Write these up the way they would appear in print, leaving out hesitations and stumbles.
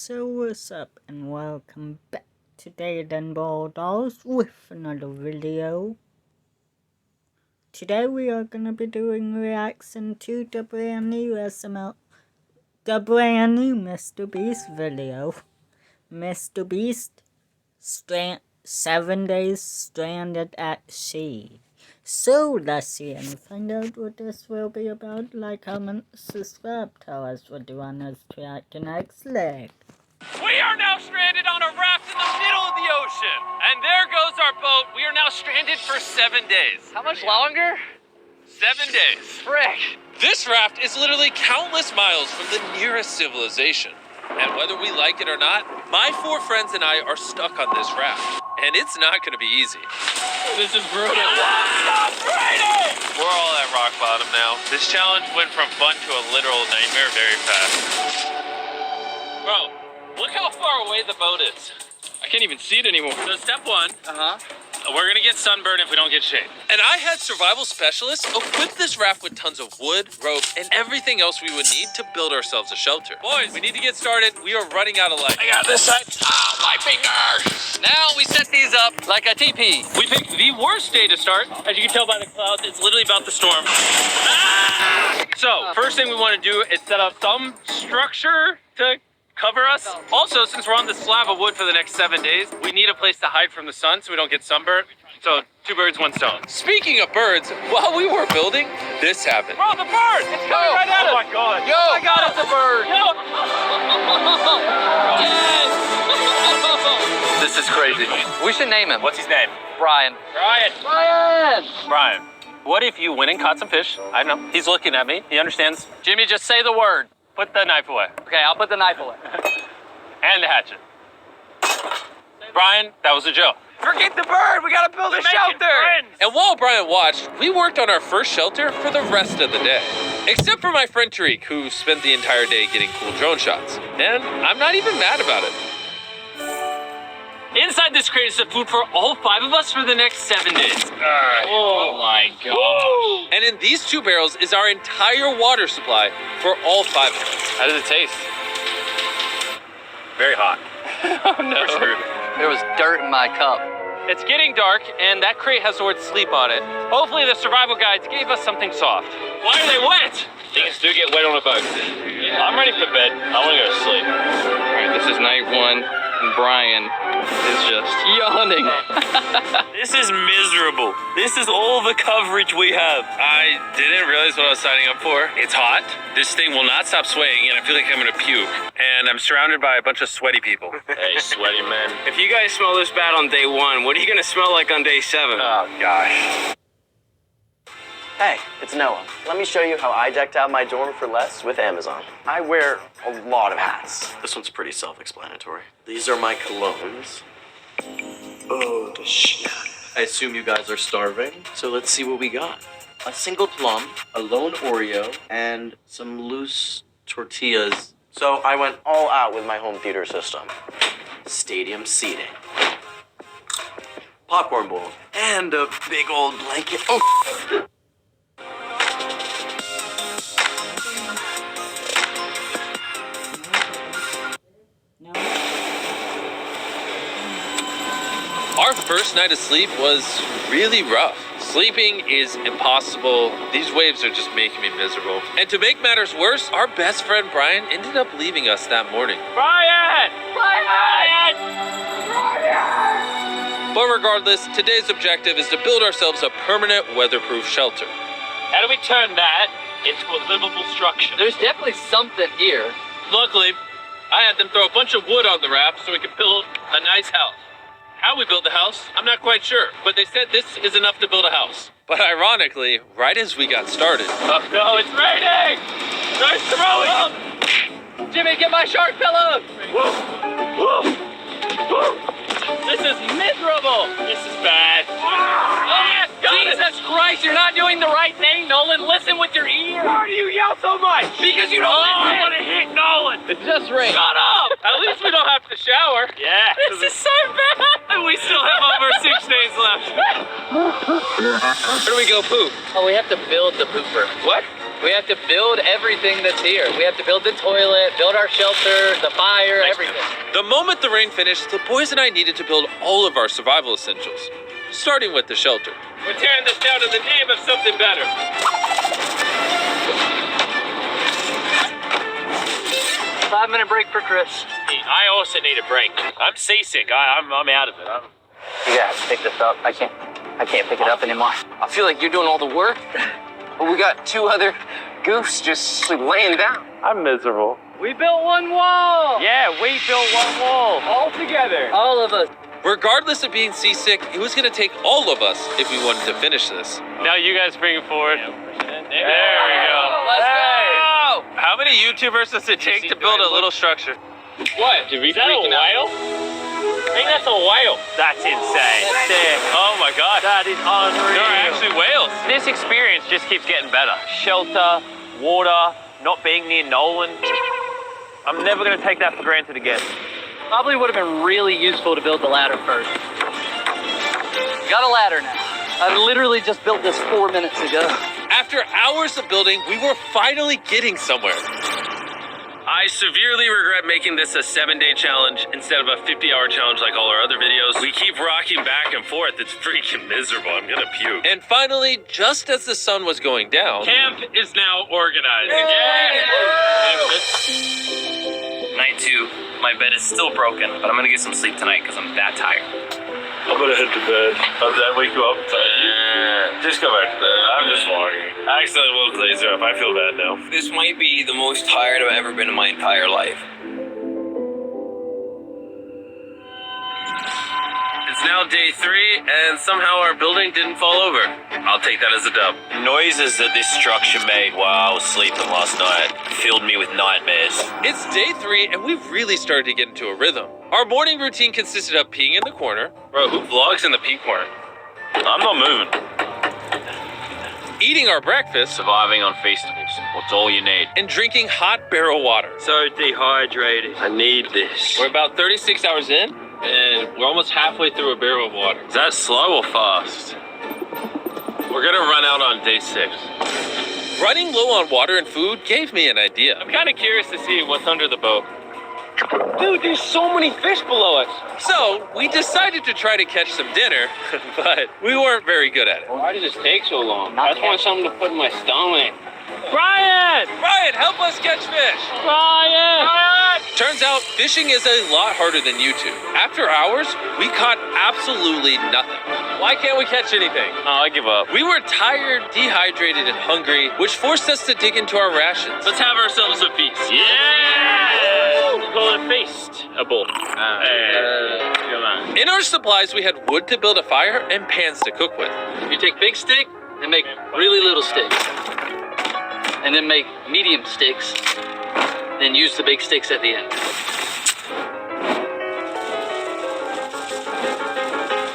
So what's up and welcome back to David and Ball Dolls with another video. Today we are gonna be doing reaction to the brand new Mr. Beast video. Mr. Beast 7 days stranded at sea. So let's see and find out what this will be about. Like, comment, subscribe, tell us what you want us to react to next. We are now stranded on a raft in the middle of the ocean. And there goes our boat. We are now stranded for 7 days. How much longer? 7 days. Frick. This raft is literally countless miles from the nearest civilization. And whether we like it or not, my 4 friends and I are stuck on this raft. And it's not going to be easy. This is brutal. Stop raining! We're all at rock bottom now. This challenge went from fun to a literal nightmare very fast. Bro, look how far away the boat is. I can't even see it anymore. So step 1. We're gonna get sunburned if we don't get shade. And I had survival specialists equip this raft with tons of wood, rope, and everything else we would need to build ourselves a shelter. Boys, we need to get started. We are running out of light. I got this side. Ah, my finger! Now we set these up like a teepee. We picked the worst day to start. As you can tell by the clouds, it's literally about the storm. Ah! So, first thing we want to do is set up some structure to cover us. Also, since we're on this slab of wood for the next 7 days, we need a place to hide from the sun so we don't get sunburnt. So, 2 birds, 1 stone. Speaking of birds, while we were building, this happened. Bro, the bird! It's coming right at us! Oh my god! Yo! Oh my god, it's a bird! Yo! Yes! This is crazy. We should name him. What's his name? Brian. Brian! Brian! Brian, what if you went and caught some fish? I know. He's looking at me. He understands. Jimmy, just say the word. Put the knife away. Okay, I'll put the knife away. And the hatchet. Brian, that was a joke. Forget the bird! We gotta build a shelter! And while Brian watched, we worked on our first shelter for the rest of the day. Except for my friend Tariq, who spent the entire day getting cool drone shots. And I'm not even mad about it. Inside this crate is the food for all 5 of us for the next 7 days. Oh my gosh. And in these 2 barrels is our entire water supply for all 5 of us. How does it taste? Very hot. Oh no. There was dirt in my cup. It's getting dark, and that crate has the word sleep on it. Hopefully the survival guides gave us something soft. Why are they wet? Things do get wet on a boat. Yeah. I'm ready for bed. I want to go to sleep. All right, this is night 1, and Brian is just yawning. This is miserable. This is all the coverage we have. I didn't realize what I was signing up for. It's hot. This thing will not stop swaying, and I feel like I'm gonna puke. And I'm surrounded by a bunch of sweaty people. Hey, sweaty men. If you guys smell this bad on day 1, what are you gonna smell like on day 7? Oh, gosh. Hey, it's Noah. Let me show you how I decked out my dorm for less with Amazon. I wear a lot of hats. This one's pretty self-explanatory. These are my colognes. Oh, the snap. I assume you guys are starving, so let's see what we got. A single plum, a lone Oreo, and some loose tortillas. So I went all out with my home theater system. Stadium seating. Popcorn bowl. And a big old blanket. Oh! Our first night of sleep was really rough. Sleeping is impossible. These waves are just making me miserable. And to make matters worse, our best friend Brian ended up leaving us that morning. Brian! Brian! Brian! But regardless, today's objective is to build ourselves a permanent weatherproof shelter. How do we turn that into a livable structure? There's definitely something here. Luckily, I had them throw a bunch of wood on the raft so we could build a nice house. How we built the house, I'm not quite sure, but they said this is enough to build a house. But ironically, right as we got started... Oh no, it's raining! Start throwing! Jimmy, get my shark pillow! Whoa! Whoa! Whoa! This is miserable! This is bad. Jesus Christ, you're not doing the right thing, Nolan. Listen with your ear. Why do you yell so much? Because you don't I want to hit Nolan! It just rained. Shut up! At least we don't have to shower. Yeah. This is so bad! And we still have over 6 days left. Where do we go poop? Oh, we have to build the pooper. What? We have to build everything that's here. We have to build the toilet, build our shelter, the fire, everything. The moment the rain finished, the boys and I needed to build all of our survival essentials, starting with the shelter. We're tearing this down in the name of something better. 5-minute break for Chris. I also need a break. I'm seasick. I'm out of it. You guys pick this up. I can't pick it up anymore. I feel like you're doing all the work, but we got 2 other goofs just laying down. I'm miserable. We built one wall. Yeah, we built one wall. All together. All of us. Regardless of being seasick, it was going to take all of us if we wanted to finish this. Now you guys bring it forward. There we go. Let's go. How many YouTubers does it take to build a little structure? What? Did we Is that a whale? I think that's a whale. That's insane. Oh my God. That is unreal. They're actually whales. This experience just keeps getting better. Shelter, water, not being near Nolan. I'm never going to take that for granted again. Probably would have been really useful to build the ladder first. Got a ladder now. I literally just built this 4 minutes ago. After hours of building, we were finally getting somewhere. I severely regret making this a 7-day challenge instead of a 50-hour challenge like all our other videos. We keep rocking back and forth. It's freaking miserable. I'm gonna puke. And finally, just as the sun was going down, Camp is now organized. Night 2. My bed is still broken, but I'm gonna get some sleep tonight because I'm that tired. I'm gonna head to bed. I'll wake you up. Just go back to bed. I'm just walking. I accidentally woke Laser up. I feel bad now. This might be the most tired I've ever been in my entire life. It's now day 3, and somehow our building didn't fall over. I'll take that as a dub. Noises that this structure made while I was sleeping last night filled me with nightmares. it's day 3 and we've really started to get into a rhythm. Our morning routine consisted of peeing in the corner, Bro, who vlogs in the pee corner? I'm not moving. eating our breakfast, Surviving on Feastables. What's all you need? and drinking hot barrel water. So dehydrated. I need this. We're about 36 hours in, and we're almost halfway through a barrel of water. Is that slow or fast? We're gonna run out on day 6. Running low on water and food gave me an idea. I'm kind of curious to see what's under the boat. Dude, there's so many fish below us. So we decided to try to catch some dinner, but we weren't very good at it. Why did this take so long? I just want something to put in my stomach. Brian, help us catch fish. Brian! Turns out fishing is a lot harder than YouTube. After hours, we caught absolutely nothing. Why can't we catch anything? Oh, I give up. We were tired, dehydrated, and hungry, which forced us to dig into our rations. Let's have ourselves a feast. Yeah! Call it a feast. A bowl. In our supplies, we had wood to build a fire and pans to cook with. You take big stick and make really little sticks. And then make medium sticks. Then use the big sticks at the end.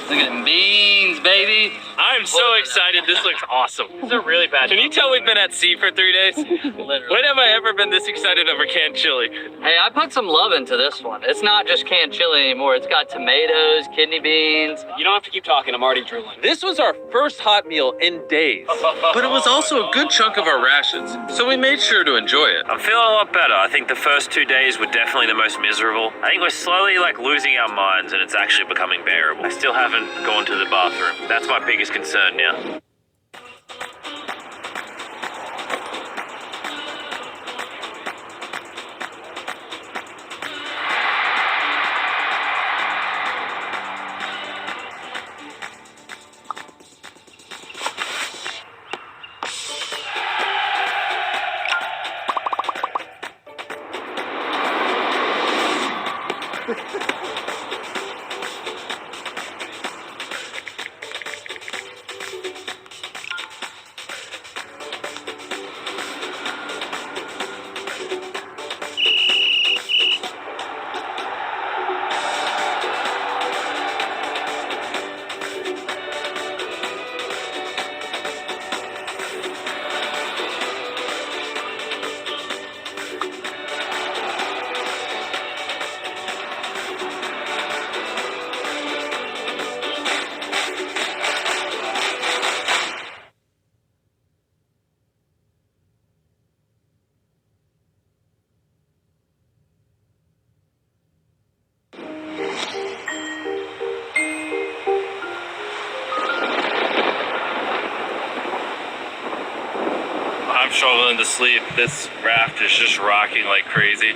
Look at them beans, baby. I'm so excited. This looks awesome. This is really bad. Can you tell we've been at sea for 3 days? Literally. When have I ever been this excited over canned chili? Hey, I put some love into this one. It's not just canned chili anymore. It's got tomatoes, kidney beans. You don't have to keep talking. I'm already drooling. This was our first hot meal in days, but it was also a good chunk of our rations, so we made sure to enjoy it. I'm feeling a lot better. I think the first 2 days were definitely the most miserable. I think we're slowly losing our minds and it's actually becoming bearable. I still haven't gone to the bathroom. That's my biggest concern now. going to sleep. This raft is just rocking like crazy.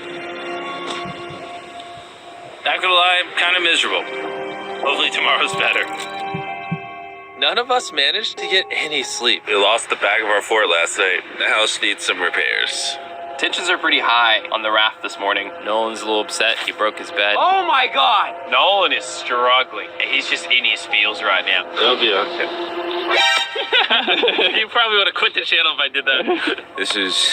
Not gonna lie, I'm kind of miserable. Hopefully tomorrow's better. None of us managed to get any sleep. We lost the back of our fort last night. The house needs some repairs. Tensions are pretty high on the raft this morning. Nolan's a little upset. He broke his bed. Oh my God! Nolan is struggling. He's just in his feels right now. It'll be okay. You probably would have quit the channel if I did that. This is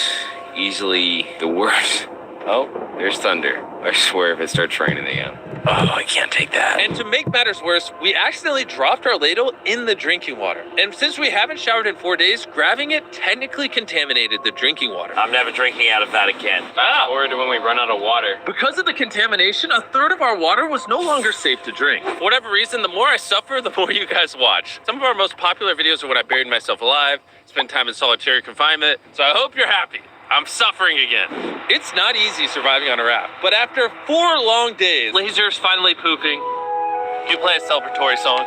easily the worst. Oh, there's thunder. I swear if it starts raining again. Oh, I can't take that. And to make matters worse, we accidentally dropped our ladle in the drinking water. And since we haven't showered in 4 days, grabbing it technically contaminated the drinking water. I'm never drinking out of that again. Forward to when we run out of water. Because of the contamination, a third of our water was no longer safe to drink. For whatever reason, the more I suffer, the more you guys watch. Some of our most popular videos are when I buried myself alive, spent time in solitary confinement, so I hope you're happy. I'm suffering again. It's not easy surviving on a raft, but after 4 long days, Laser's finally pooping. Can you play a celebratory song?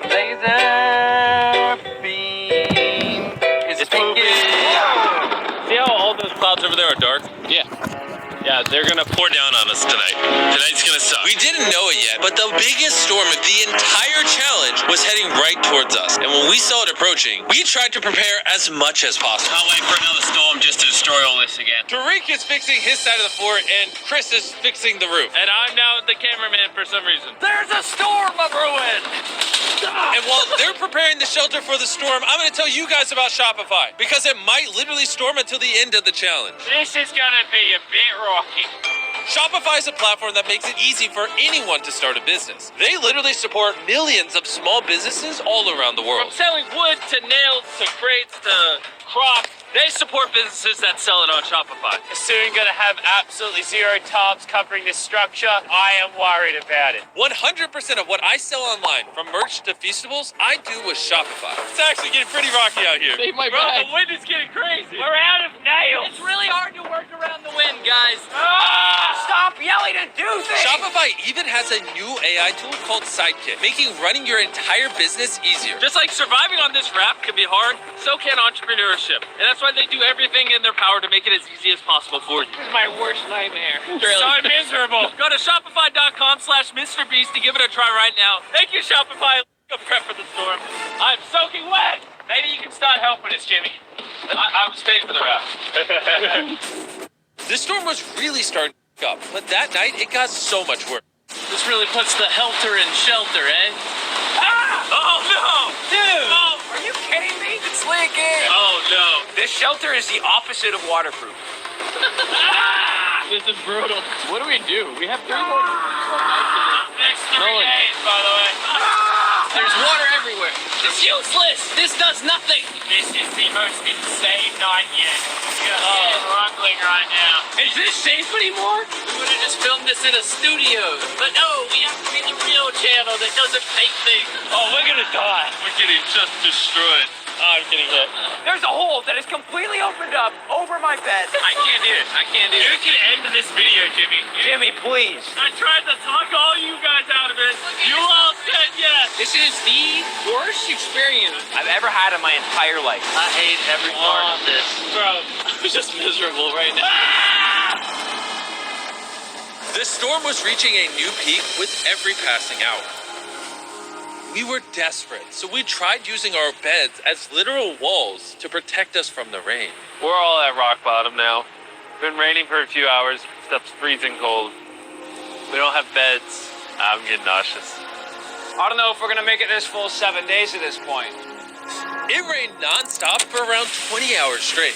Laser beam is pooping. See how all those clouds over there are dark? Yeah, they're gonna pour down on us tonight. Tonight's gonna suck. We didn't know it yet, but the biggest storm of the entire challenge was heading right towards us. And when we saw it approaching, we tried to prepare as much as possible. Can't wait for another storm just to destroy all this again. Tariq is fixing his side of the fort, and Chris is fixing the roof. And I'm now the cameraman for some reason. There's a storm of ruin! And while they're preparing the shelter for the storm, I'm gonna tell you guys about Shopify, because it might literally storm until the end of the challenge. This is gonna be a bit rocky. Shopify is a platform that makes it easy for anyone to start a business. They literally support millions of small businesses all around the From world. selling wood to nails to crates to crops, They support businesses that sell it on Shopify. soon gonna have absolutely zero tarps covering this structure. I am worried about it. 100% of what I sell online, from merch to feastables, I do with Shopify. It's actually getting pretty rocky out here. Save my Bro, bag. the wind is getting crazy. We're out of nails. It's really hard to work around the wind, guys. Ah! Stop yelling and do things! Shopify even has a new AI tool called Sidekick, making running your entire business easier. Just like surviving on this raft can be hard, so can entrepreneurship. And that's why they do everything in their power to make it as easy as possible for you. This is my worst nightmare. So miserable. Go to shopify.com/MrBeast to give it a try right now. Thank you, Shopify. Go prep for the storm. I'm soaking wet. Maybe you can start helping us, Jimmy. I was paying for the raft. The storm was really starting to pick up, but that night it got so much worse. This really puts the helter in shelter, eh? Oh no! Dude! Oh, Are you kidding me? It's leaking! oh no! This shelter is the opposite of waterproof. This is brutal. What do? We have 3 more nights Next 3 Nolan. days, by the way. There's water everywhere. It's useless. This does nothing. This is the most insane night yet. Oh. It's rumbling right now. Is this safe anymore? We would have just filmed this in a studio. But no, we have to be the real channel that doesn't fake things. Oh, we're gonna die. We're getting just destroyed. Oh, I'm getting hit. There's a hole that is completely opened up over my bed. I can't do it. I can't do You it. can end this video, Jimmy. Jimmy, please. I tried to talk all you guys out of it. You all said yes. This is the worst experience. I've ever had in my entire life. I hate every part of this. Bro, I'm just miserable right now. the storm was reaching a new peak with every passing hour. We were desperate, so we tried using our beds as literal walls to protect us from the rain. We're all at rock bottom now. Been raining for a few hours. Stuff's freezing cold. We don't have beds. I'm getting nauseous. I don't know if we're gonna make it this full 7 days at this point. It rained nonstop for around 20 hours straight.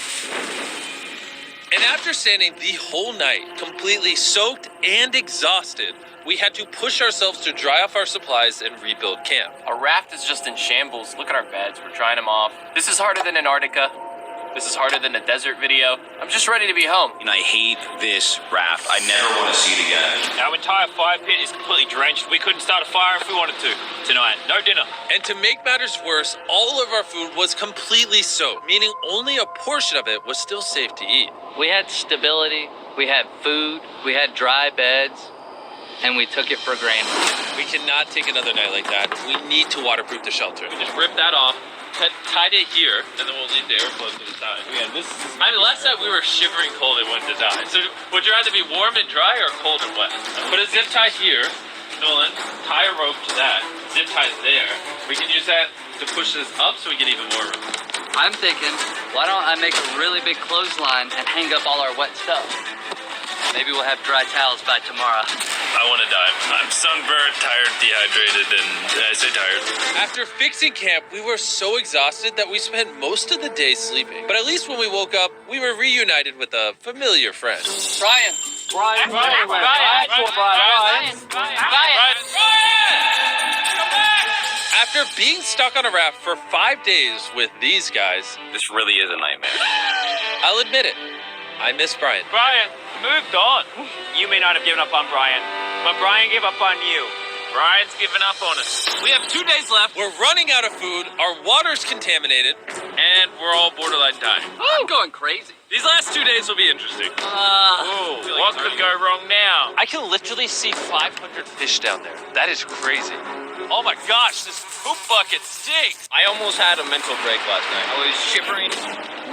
And after standing the whole night, completely soaked and exhausted, we had to push ourselves to dry off our supplies and rebuild camp. Our raft is just in shambles. Look at our beds. We're drying them off. This is harder than Antarctica. This is harder than the desert video. I'm just ready to be home. And I hate this raft. I never want to see it again. Our entire fire pit is completely drenched. We couldn't start a fire if we wanted to. Tonight, no dinner. And to make matters worse, all of our food was completely soaked, meaning only a portion of it was still safe to eat. We had stability, we had food, we had dry beds, and we took it for granted. We cannot take another night like that. We need to waterproof the shelter. We just rip that off, tied it here, and then we'll leave the airflow to the side. Yeah, this. I mean, last night we were shivering cold and wanted to die. So would you rather be warm and dry or cold and wet? Put a zip tie here, Nolan. Tie a rope to that. Zip tie's there. We can use that to push this up so we get even warmer. I'm thinking, why don't I make a really big clothesline and hang up all our wet stuff? Maybe we'll have dry towels by tomorrow. I want to die. I'm sunburned, tired, dehydrated, and I say tired. After fixing camp, we were so exhausted that we spent most of the day sleeping. But at least when we woke up, we were reunited with a familiar friend. Brian. After being stuck on a raft for 5 days with these guys, This really is a nightmare. I'll admit it, I miss Brian. Brian, moved on. You may not have given up on Brian, but Brian gave up on you. Brian's giving up on us. We have 2 days left. We're running out of food. Our water's contaminated, and we're all borderline dying. I'm going crazy. These last 2 days will be interesting. What could go wrong now? I can literally see 500 fish down there. That is crazy. Oh my gosh, this poop bucket stinks. I almost had a mental break last night. I was shivering,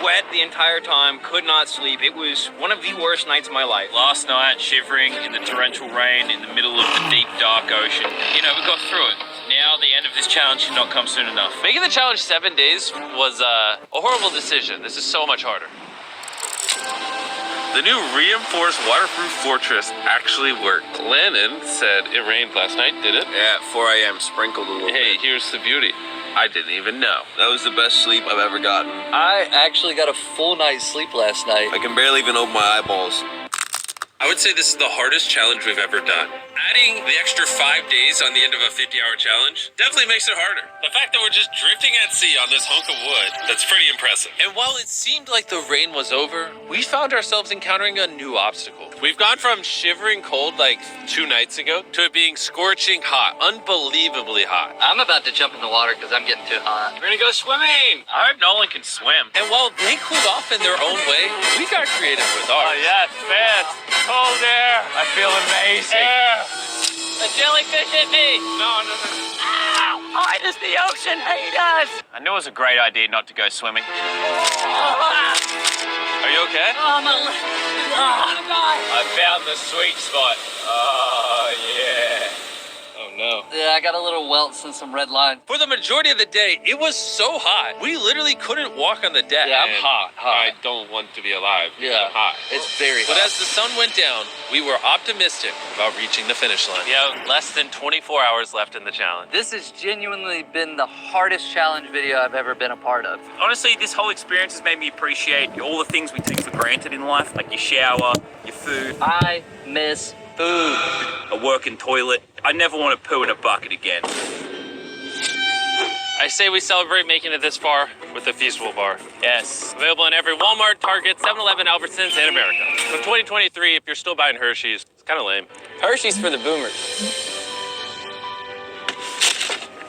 wet the entire time, could not sleep. It was one of the worst nights of my life. Last night, shivering in the torrential rain in the middle of the deep, dark ocean. You know, we got through it. Now the end of this challenge should not come soon enough. Making the challenge 7 days was a horrible decision. This is so much harder. The new reinforced waterproof fortress actually worked. Lennon said it rained last night, did it? Yeah, at 4 a.m. sprinkled a little Hey, bit. here's the beauty. I didn't even know. That was the best sleep I've ever gotten. I actually got a full night's sleep last night. I can barely even open my eyeballs. I would say this is the hardest challenge we've ever done. Adding the extra 5 days on the end of a 50-hour challenge definitely makes it harder. The fact that we're just drifting at sea on this hunk of wood, that's pretty impressive. And while it seemed like the rain was over, we found ourselves encountering a new obstacle. We've gone from shivering cold like 2 nights ago to it being scorching hot, unbelievably hot. I'm about to jump in the water because I'm getting too hot. We're gonna go swimming. I hope Nolan can swim. And while they cooled off in their own way, we got creative with ours. Oh yes, man. Cold air. I feel amazing. A jellyfish hit me. No. Why does the ocean hate us? I knew it was a great idea not to go swimming. Are you okay? Oh, my leg. Oh, God. I found the sweet spot. Oh yeah. Oh no. Yeah, I got a little welt and some red line. For the majority of the day, it was so hot. We literally couldn't walk on the deck. Yeah, I'm And hot. I don't want to be alive. Yeah, I'm hot. it's very But hot. as the sun went down, we were optimistic about reaching the finish line. We have less than 24 hours left in the challenge. This has genuinely been the hardest challenge video I've ever been a part of. Honestly, this whole experience has made me appreciate all the things we take for granted in life, like your shower, your food, I miss food. a working toilet. I never want to poo in a bucket again. I say we celebrate making it this far with a Feastable bar. Yes. Available in every Walmart, Target, 7-Eleven, Albertsons, and America. From 2023, if you're still buying Hershey's, it's kind of lame. Hershey's for the boomers.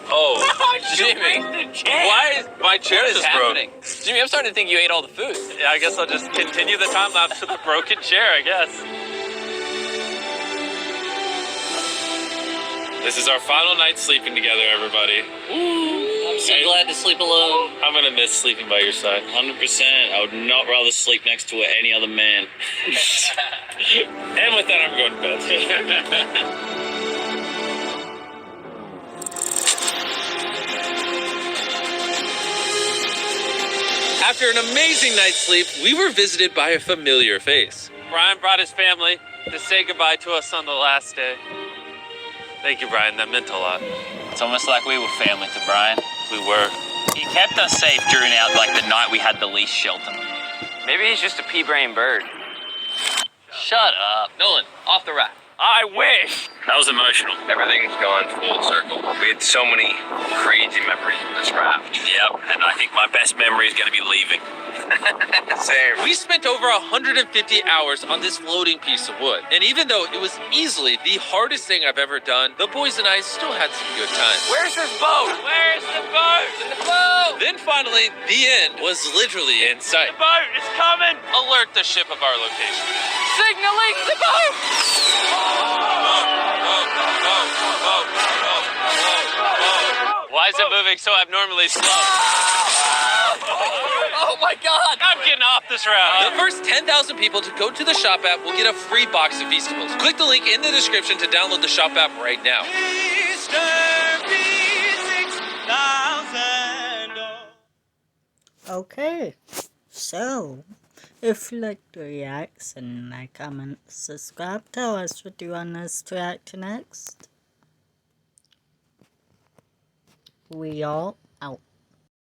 Oh, Jimmy. Why is my chair just broke? Jimmy, I'm starting to think you ate all the food. Yeah, I guess I'll just continue the time lapse with the broken chair, I guess. This is our final night sleeping together, everybody. I'm so glad to sleep alone. I'm gonna miss sleeping by your side. 100%. I would not rather sleep next to any other man. And with that, I'm going to bed. After an amazing night's sleep, we were visited by a familiar face. Brian brought his family to say goodbye to us on the last day. Thank you, Brian. That meant a lot. It's almost like we were family to Brian. We were. He kept us safe during the night we had the least shelter. Maybe he's just a pea-brain bird. Shut up. Nolan, off the rack. I wish. That was emotional. Everything's gone full circle. We had so many crazy memories in this raft. Yep, and I think my best memory is going to be leaving. Same. We spent over 150 hours on this floating piece of wood. And even though it was easily the hardest thing I've ever done, the boys and I still had some good times. Where's this boat? Where's the boat? The boat! Then finally, the end was literally in sight. The boat is coming. Alert the ship of our location. Signaling the boat! Why Why is it moving so abnormally slow? Oh my god! I'm getting off this route. The first 10,000 people to go to the shop app will get a free box of Feastables. Click the link in the description to download the shop app right now. Okay, so if you like the reaction, like, comment, subscribe, tell us what you want us to react to next. We all